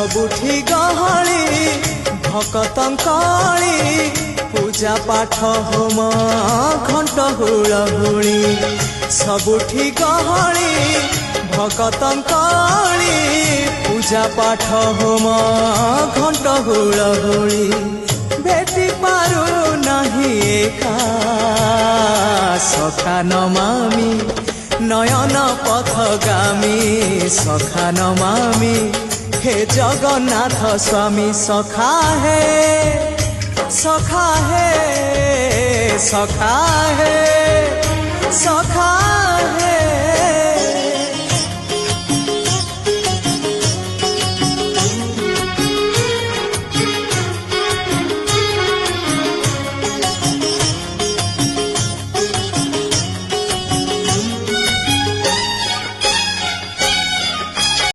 सबुठी गहली भकतंकली पूजा पाठ होम घंट हुलहुली सबुठी गहली भकतंकली पूजा पाठ होम घंट हुलहुली भेटी पारु नहीं एका सखा नमामि नयन पथगामी सखा नमामि हे जगन्नाथ स्वामी सखा है सखा है सखा है सखा